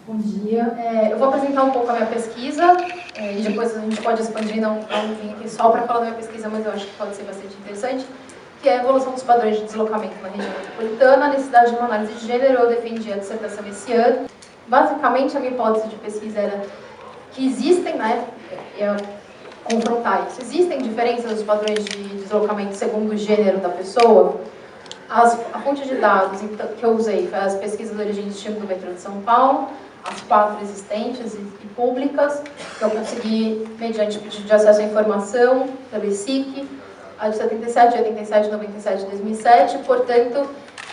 Bom dia. Eu vou apresentar um pouco a minha pesquisa e depois a gente pode expandir, não vim aqui só para falar da minha pesquisa, mas eu acho que pode ser bastante interessante, que é a evolução dos padrões de deslocamento na região metropolitana, a necessidade de uma análise de gênero. Eu defendi a dissertação esse ano. Basicamente, a minha hipótese de pesquisa era que existem, confrontar isso, existem diferenças nos padrões de deslocamento segundo o gênero da pessoa. A fonte de dados que eu usei foi as pesquisas de origem e destino do metrô de São Paulo, as 4 existentes e públicas, que eu consegui mediante pedido de acesso à informação, pelo ICIC, a de 77, 87, 97 e 2007. Portanto,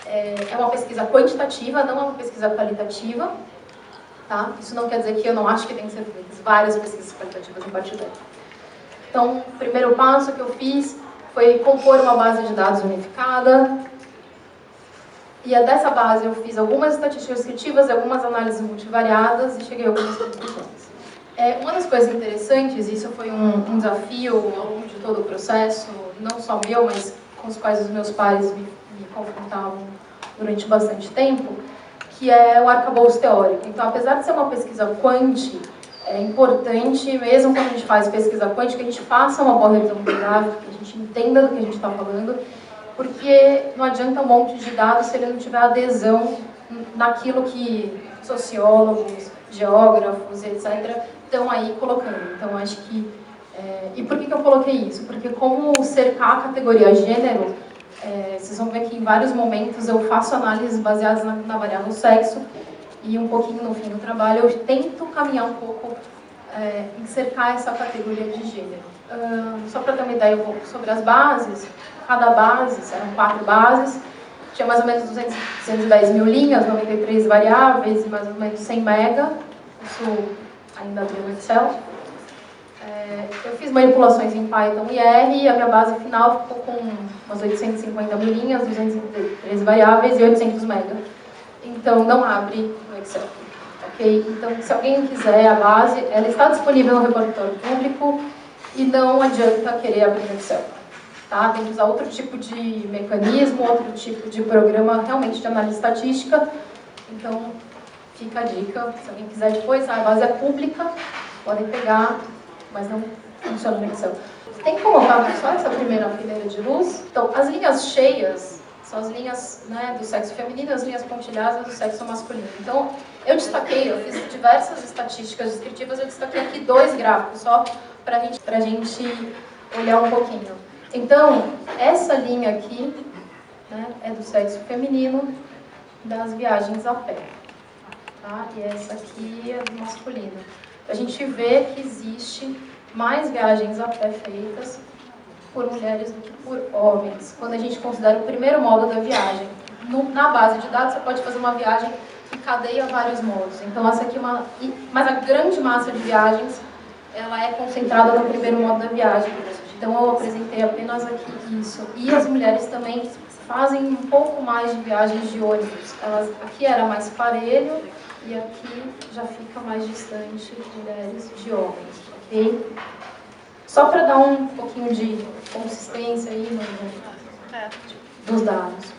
é uma pesquisa quantitativa, não é uma pesquisa qualitativa. Tá? Isso não quer dizer que eu não acho que tem que ser feitas várias pesquisas qualitativas em partir daí. Então, o primeiro passo que eu fiz foi compor uma base de dados unificada. E dessa base eu fiz algumas estatísticas descritivas e algumas análises multivariadas e cheguei a algumas conclusões. Uma das coisas interessantes, isso foi um desafio ao longo de todo o processo, não só meu, mas com os quais os meus pares me confrontavam durante bastante tempo, que é o arcabouço teórico. Então, apesar de ser uma pesquisa quant, é importante, mesmo quando a gente faz pesquisa quant, que a gente faça uma boa revisão bibliográfica, que a gente entenda do que a gente está falando, porque não adianta um monte de dados se ele não tiver adesão naquilo que sociólogos, geógrafos, etc., estão aí colocando. Então, acho que... E por que eu coloquei isso? Porque como cercar a categoria gênero, vocês vão ver que em vários momentos eu faço análises baseadas na variável sexo, e um pouquinho no fim do trabalho eu tento caminhar um pouco em cercar essa categoria de gênero. Só para ter uma ideia um pouco sobre as bases, cada base, eram 4 bases, tinha mais ou menos 210 mil linhas, 93 variáveis e mais ou menos 100 mega, isso ainda abriu no Excel. Eu fiz manipulações em Python e R, e a minha base final ficou com umas 850 mil linhas, 213 variáveis e 800 mega. Então, não abre no Excel. Okay? Então, se alguém quiser a base, ela está disponível no repositório público e não adianta querer abrir no Excel. Tá? Tem que usar outro tipo de mecanismo, outro tipo de programa realmente de análise estatística. Então, fica a dica. Se alguém quiser depois, a base é pública, podem pegar, mas não funciona no Excel. Tem que colocar só essa primeira fileira de luz. Então, as linhas cheias são as linhas, né, do sexo feminino e as linhas pontilhadas do sexo masculino. Então, eu fiz diversas estatísticas descritivas, eu destaquei aqui 2 gráficos, só para a gente olhar um pouquinho. Então, essa linha aqui, né, é do sexo feminino, das viagens a pé. Tá? E essa aqui é do masculino. A gente vê que existe mais viagens a pé feitas por mulheres do que por homens, quando a gente considera o primeiro modo da viagem. Na base de dados, você pode fazer uma viagem que cadeia vários modos. Então, essa aqui mas a grande massa de viagens, ela é concentrada no primeiro modo da viagem. Então, eu apresentei apenas aqui isso. E as mulheres também fazem um pouco mais de viagens de ônibus. Aqui era mais parelho e aqui já fica mais distante de mulheres de homens, ok? Só para dar um pouquinho de consistência aí dos dados.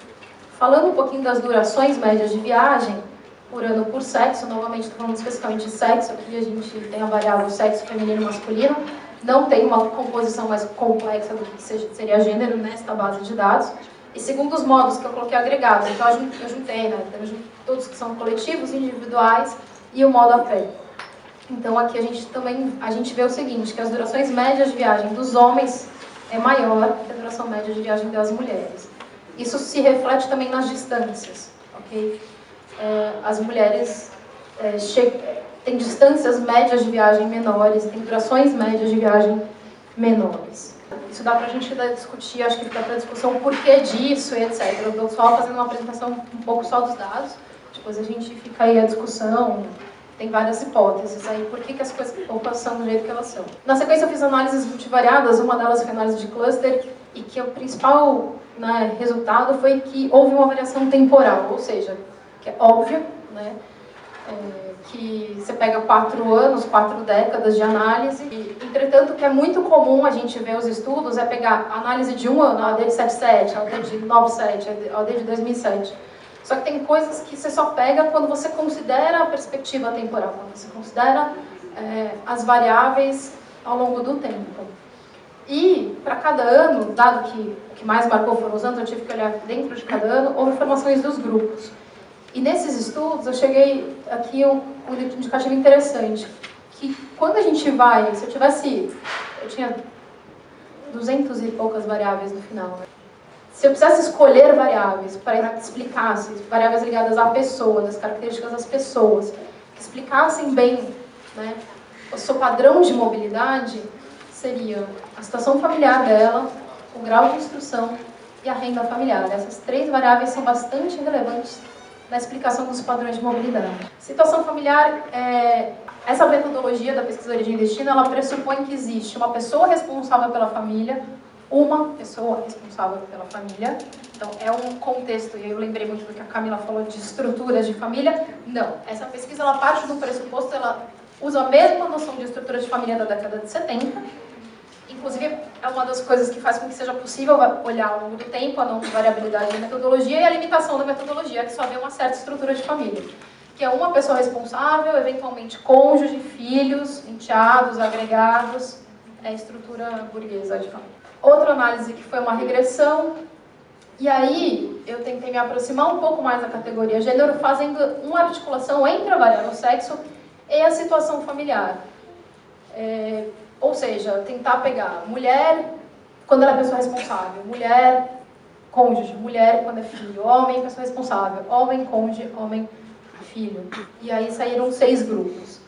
Falando um pouquinho das durações médias de viagem, por ano por sexo, novamente estou falando especificamente de sexo, aqui a gente tem a variável sexo feminino e masculino, não tem uma composição mais complexa do que seria gênero nesta base de dados. E segundo os modos que eu coloquei agregados, então eu juntei, né, todos que são coletivos, individuais e o modo a pé. Então aqui a gente vê o seguinte, que as durações médias de viagem dos homens é maior que a duração média de viagem das mulheres. Isso se reflete também nas distâncias, ok? As mulheres têm distâncias médias de viagem menores, têm durações médias de viagem menores. Isso dá pra gente discutir, acho que dá pra discussão o porquê disso e etc. Eu estou só fazendo uma apresentação um pouco só dos dados, depois a gente fica aí a discussão. Tem várias hipóteses aí, por que as coisas são do jeito que elas são. Na sequência eu fiz análises multivariadas, uma delas foi análise de cluster, e que o principal, né, resultado foi que houve uma variação temporal, ou seja, que é óbvio, né, que você pega 4 anos, 4 décadas de análise, e, entretanto, o que é muito comum a gente ver os estudos é pegar a análise de um ano, a AD de 77, a AD de 97, a AD de 2007. Só que tem coisas que você só pega quando você considera a perspectiva temporal, quando você considera as variáveis ao longo do tempo. E, para cada ano, dado que o que mais marcou foram os anos, eu tive que olhar dentro de cada ano, houve informações dos grupos. E nesses estudos, eu cheguei aqui a um indicativo interessante, que quando a gente vai, se eu tinha 200 e poucas variáveis no final, né? Se eu precisasse escolher variáveis para que explicasse, variáveis ligadas à pessoa, das características das pessoas, que explicassem bem, né, o seu padrão de mobilidade, seria a situação familiar dela, o grau de instrução e a renda familiar. Essas 3 variáveis são bastante relevantes na explicação dos padrões de mobilidade. Situação familiar, essa metodologia da pesquisa origem e destino, ela pressupõe que existe uma pessoa responsável pela família, uma pessoa responsável pela família. Então, é um contexto, e eu lembrei muito do que a Camila falou de estruturas de família. Não, essa pesquisa, ela parte do pressuposto, ela usa a mesma noção de estrutura de família da década de 70, inclusive é uma das coisas que faz com que seja possível olhar ao longo do tempo a não variabilidade da metodologia e a limitação da metodologia, que só vê uma certa estrutura de família, que é uma pessoa responsável, eventualmente cônjuge, filhos, enteados, agregados, é a estrutura burguesa de família. Outra análise que foi uma regressão, e aí eu tentei me aproximar um pouco mais da categoria gênero, fazendo uma articulação entre a variável sexo e a situação familiar. Ou seja, tentar pegar mulher quando ela é pessoa responsável, mulher, cônjuge, mulher quando é filho, homem, pessoa responsável, homem, cônjuge, homem, filho. E aí saíram 6 grupos.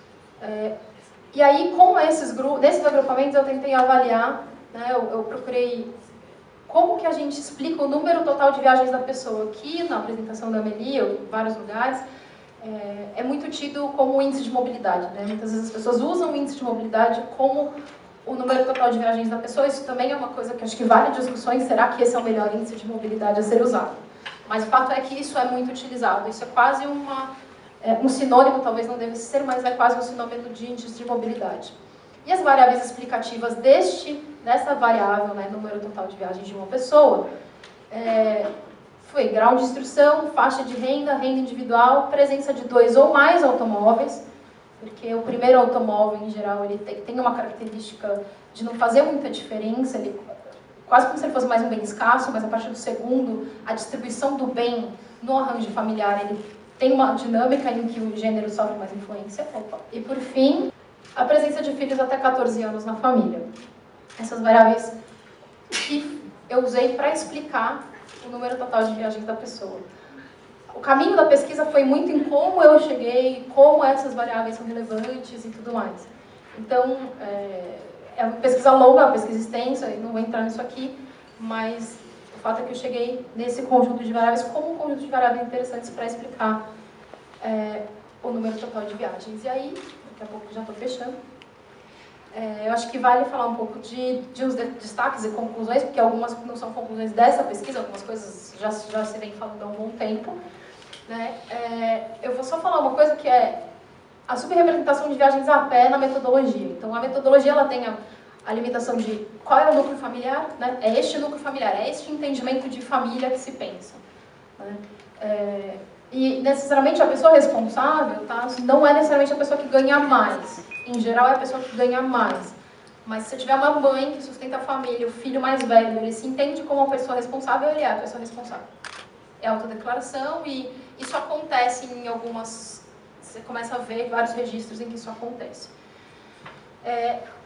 E aí, com nesses agrupamentos, eu tentei avaliar, né, eu procurei como que a gente explica o número total de viagens da pessoa. Aqui, na apresentação da Amelie, ou em vários lugares, é muito tido como índice de mobilidade, né? Muitas vezes as pessoas usam o índice de mobilidade como o número total de viagens da pessoa. Isso também é uma coisa que acho que vale discussões. Será que esse é o melhor índice de mobilidade a ser usado? Mas o fato é que isso é muito utilizado. Isso é quase um sinônimo, talvez não deve ser, mas é quase um sinônimo de índice de mobilidade. E as variáveis explicativas dessa variável, né, número total de viagens de uma pessoa, foi grau de instrução, faixa de renda, renda individual, presença de 2 ou mais automóveis, porque o primeiro automóvel, em geral, ele tem uma característica de não fazer muita diferença, quase como se ele fosse mais um bem escasso, mas a partir do segundo, a distribuição do bem no arranjo familiar, ele tem uma dinâmica em que o gênero sofre mais influência. E, por fim, a presença de filhos até 14 anos na família. Essas variáveis que eu usei para explicar o número total de viagens da pessoa. O caminho da pesquisa foi muito em como eu cheguei, como essas variáveis são relevantes e tudo mais. Então, é uma pesquisa longa, uma pesquisa extensa, e não vou entrar nisso aqui, mas o fato é que eu cheguei nesse conjunto de variáveis como um conjunto de variáveis interessantes para explicar o número total de viagens. E aí, daqui a pouco já estou fechando. Eu acho que vale falar um pouco de uns destaques e conclusões, porque algumas não são conclusões dessa pesquisa, algumas coisas já se vem falando há um bom tempo, né? Eu vou só falar uma coisa que é a subrepresentação de viagens a pé na metodologia. Então, a metodologia ela tem a limitação de qual é o núcleo familiar, né? É este núcleo familiar, é este entendimento de família que se pensa, né? E necessariamente a pessoa responsável, tá? Não é necessariamente a pessoa que ganha mais. Em geral é a pessoa que ganha mais. Mas se você tiver uma mãe que sustenta a família, o filho mais velho, ele se entende como uma pessoa responsável, ele é a pessoa responsável. É autodeclaração e isso acontece em algumas... Você começa a ver vários registros em que isso acontece.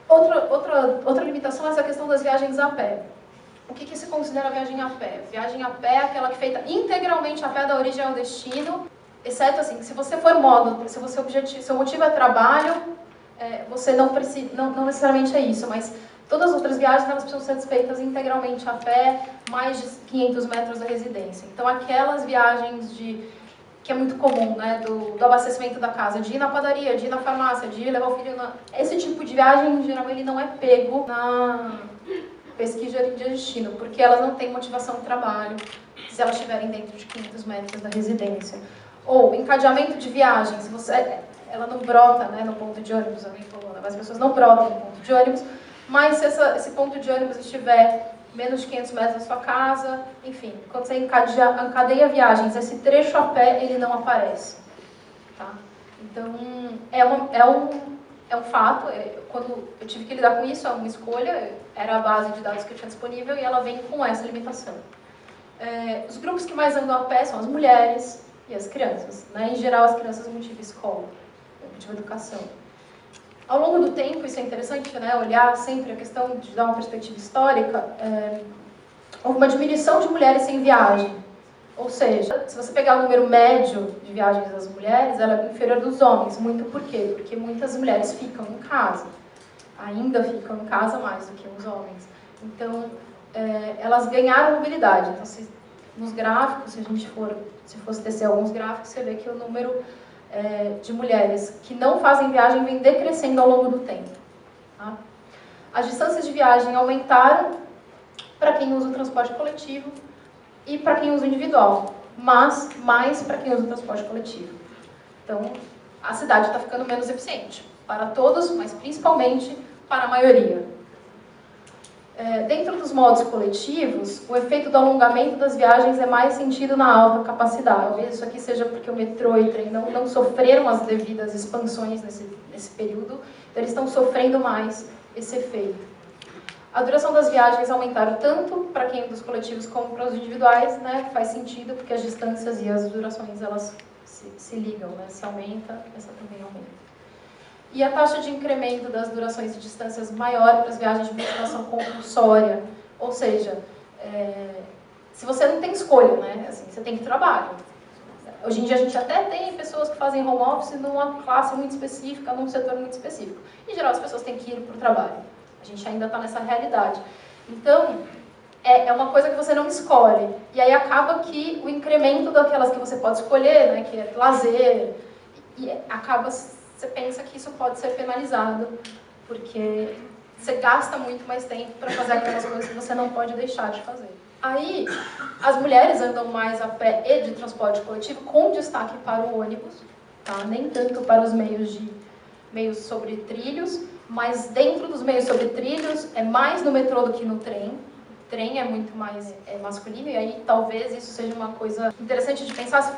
Outra limitação é essa questão das viagens a pé. O que se considera viagem a pé? Viagem a pé é aquela que é feita integralmente a pé da origem ao destino, exceto assim, que se você for módulo, se seu motivo é trabalho, você não necessariamente é isso, mas todas as outras viagens elas precisam ser feitas integralmente a pé, mais de 500 metros da residência. Então aquelas viagens que é muito comum, né, do abastecimento da casa, de ir na padaria, de ir na farmácia, de ir levar o filho Esse tipo de viagem, em geral, ele não é pego na pesquisa de destino, porque elas não têm motivação de trabalho, se elas estiverem dentro de 500 metros da residência. Ou encadeamento de viagem, ela não brota, né, no ponto de ônibus, alguém falou, né, mas as pessoas não brotam no ponto de ônibus, mas se esse ponto de ônibus estiver menos de 500 metros da sua casa, enfim, quando você encadeia viagens, esse trecho a pé, ele não aparece. Tá? Então, é um fato, quando eu tive que lidar com isso, é uma escolha, era a base de dados que eu tinha disponível e ela vem com essa limitação. Os grupos que mais andam a pé são as mulheres e as crianças. Né? Em geral, as crianças motivam escola, motivam educação. Ao longo do tempo, isso é interessante, né? Olhar sempre a questão de dar uma perspectiva histórica, houve uma diminuição de mulheres sem viagem. Ou seja, se você pegar o número médio de viagens das mulheres, ela é inferior dos homens. Muito por quê? Porque muitas mulheres ficam em casa. Ainda ficam em casa mais do que os homens. Então, elas ganharam mobilidade. Então, nos gráficos, se fosse tecer alguns gráficos, você vê que o número de mulheres que não fazem viagem vem decrescendo ao longo do tempo. Tá? As distâncias de viagem aumentaram para quem usa o transporte coletivo e para quem usa o individual, mas mais para quem usa o transporte coletivo. Então, a cidade está ficando menos eficiente, para todos, mas principalmente para a maioria. Dentro dos modos coletivos, o efeito do alongamento das viagens é mais sentido na alta capacidade. Talvez isso aqui seja porque o metrô e o trem não sofreram as devidas expansões nesse período, então eles estão sofrendo mais esse efeito. A duração das viagens aumentaram tanto para quem dos coletivos como para os individuais, né? Faz sentido, porque as distâncias e as durações elas se ligam, né? Se aumenta, essa também aumenta. E a taxa de incremento das durações e distâncias maior para as viagens de motivação compulsória, ou seja, se você não tem escolha, né? Assim, você tem que trabalhar. Hoje em dia a gente até tem pessoas que fazem home office numa classe muito específica, num setor muito específico. Em geral as pessoas têm que ir para o trabalho. A gente ainda está nessa realidade. Então, é uma coisa que você não escolhe. E aí acaba que o incremento daquelas que você pode escolher, né, que é lazer, e acaba, você pensa que isso pode ser penalizado, porque você gasta muito mais tempo para fazer aquelas coisas que você não pode deixar de fazer. Aí, as mulheres andam mais a pé e de transporte coletivo, com destaque para o ônibus, tá? Nem tanto para os meios sobre trilhos, mas dentro dos meios sobre trilhos, é mais no metrô do que no trem. O trem é muito mais masculino, e aí talvez isso seja uma coisa interessante de pensar, se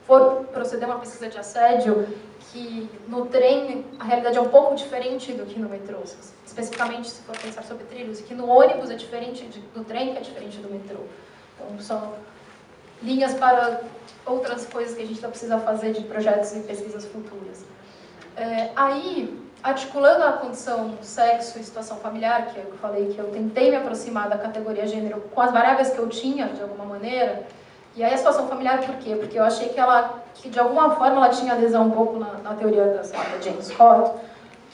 for proceder uma pesquisa de assédio, que no trem a realidade é um pouco diferente do que no metrô, especificamente se for pensar sobre trilhos, e que no ônibus é diferente do trem, que é diferente do metrô. Então, são linhas para outras coisas que a gente precisa fazer de projetos e pesquisas futuras. Aí, articulando a condição sexo e situação familiar, que é o que eu falei, que eu tentei me aproximar da categoria gênero com as variáveis que eu tinha, de alguma maneira. E aí a situação familiar, por quê? Porque eu achei que de alguma forma ela tinha adesão um pouco na teoria da Jane Scott,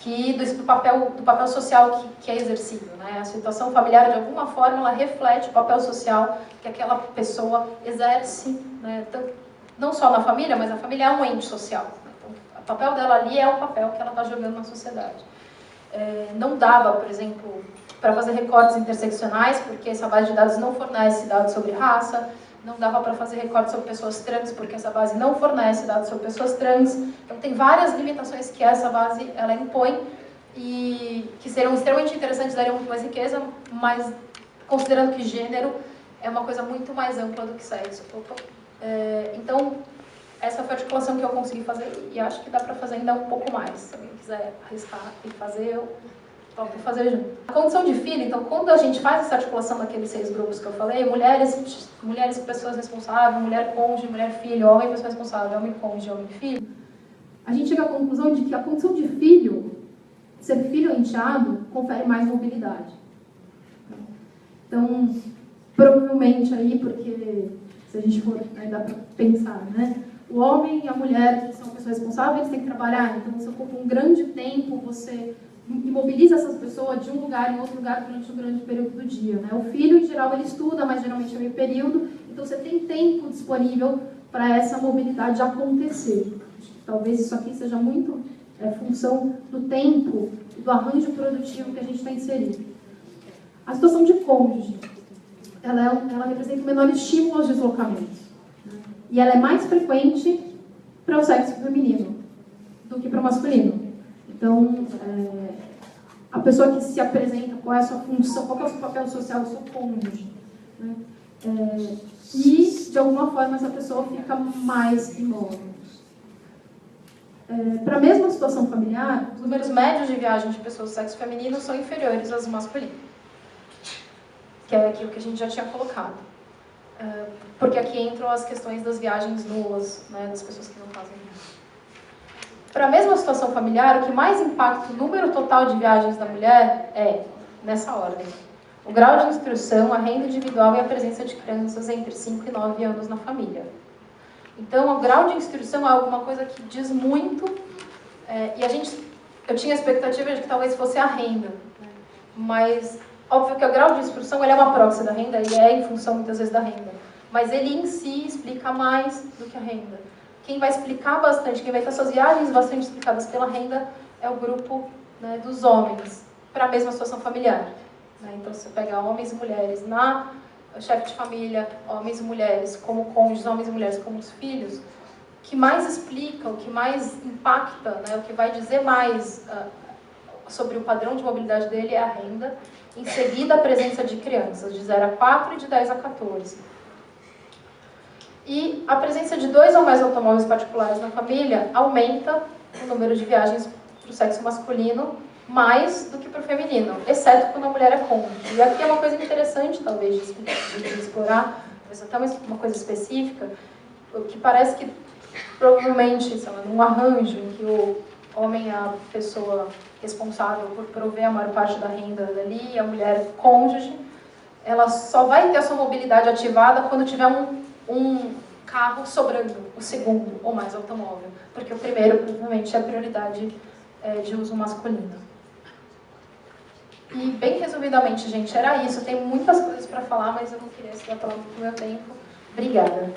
do papel social que é exercido. Né? A situação familiar, de alguma forma, ela reflete o papel social que aquela pessoa exerce, né? Não só na família, mas a família é um ente social. O papel dela ali é o papel que ela está jogando na sociedade. Não dava, por exemplo, para fazer recortes interseccionais, porque essa base de dados não fornece dados sobre raça, não dava para fazer recortes sobre pessoas trans, porque essa base não fornece dados sobre pessoas trans. Então, tem várias limitações que essa base ela impõe e que serão extremamente interessantes, dariam muito mais riqueza, mas considerando que gênero é uma coisa muito mais ampla do que sexo. Então, essa foi a articulação que eu consegui fazer e acho que dá para fazer ainda um pouco mais. Se alguém quiser arriscar e fazer, eu topo fazer junto. A condição de filho, então, quando a gente faz essa articulação daqueles 6 grupos que eu falei, mulheres pessoas responsáveis, mulher cônjuge, mulher filho, homem pessoa responsável, homem cônjuge, homem filho, a gente chega à conclusão de que a condição de filho, ser filho ou enteado, confere mais mobilidade. Então, provavelmente aí, porque se a gente for, aí dá para pensar, né? O homem e a mulher, que são pessoas responsáveis, eles têm que trabalhar, então você ocupa um grande tempo, você imobiliza essas pessoas de um lugar em outro lugar durante um grande período do dia. Né? O filho, em geral, ele estuda, mas geralmente é meio período, então você tem tempo disponível para essa mobilidade acontecer. Talvez isso aqui seja muito função do tempo e do arranjo produtivo que a gente está inserido. A situação de cônjuge, ela representa um menor estímulo aos deslocamentos. E ela é mais frequente para o sexo feminino do que para o masculino. Então, a pessoa que se apresenta qual é a sua função, qual é o seu papel social, o seu cônjuge. Né? E, de alguma forma, essa pessoa fica mais imóvel. Para a mesma situação familiar, os números médios de viagem de pessoas do sexo feminino são inferiores aos masculinos, que é aquilo que a gente já tinha colocado. Porque aqui entram as questões das viagens nuas, né, das pessoas que não fazem isso. Para a mesma situação familiar, o que mais impacta o número total de viagens da mulher é, nessa ordem, o grau de instrução, a renda individual e a presença de crianças entre 5 e 9 anos na família. Então, o grau de instrução é alguma coisa que diz muito, e eu tinha a expectativa de que talvez fosse a renda, né? Mas, óbvio que o grau de instrução ele é uma proxy da renda, e é em função muitas vezes da renda, mas ele em si explica mais do que a renda. Quem vai explicar bastante, quem vai ter suas viagens bastante explicadas pela renda é o grupo, né, dos homens, para a mesma situação familiar. Né? Então, você pega homens e mulheres na chefe de família, homens e mulheres como cônjuges, homens e mulheres como os filhos, o que mais explica, o que mais impacta, né, o que vai dizer mais sobre o padrão de mobilidade dele é a renda, em seguida a presença de crianças de 0 a 4 e de 10 a 14. E a presença de 2 ou mais automóveis particulares na família aumenta o número de viagens para o sexo masculino mais do que para o feminino, exceto quando a mulher é cônjuge. E aqui é uma coisa interessante, talvez, de explorar, mas até uma coisa específica, o que parece que, provavelmente, sei lá, num arranjo em que o homem é a pessoa responsável por prover a maior parte da renda dali, e a mulher é cônjuge, ela só vai ter a sua mobilidade ativada quando tiver um carro sobrando, o segundo ou mais automóvel, porque o primeiro, provavelmente, é a prioridade de uso masculino. E, bem resumidamente, gente, era isso. Tem muitas coisas para falar, mas eu não queria se dar pelo meu tempo. Obrigada.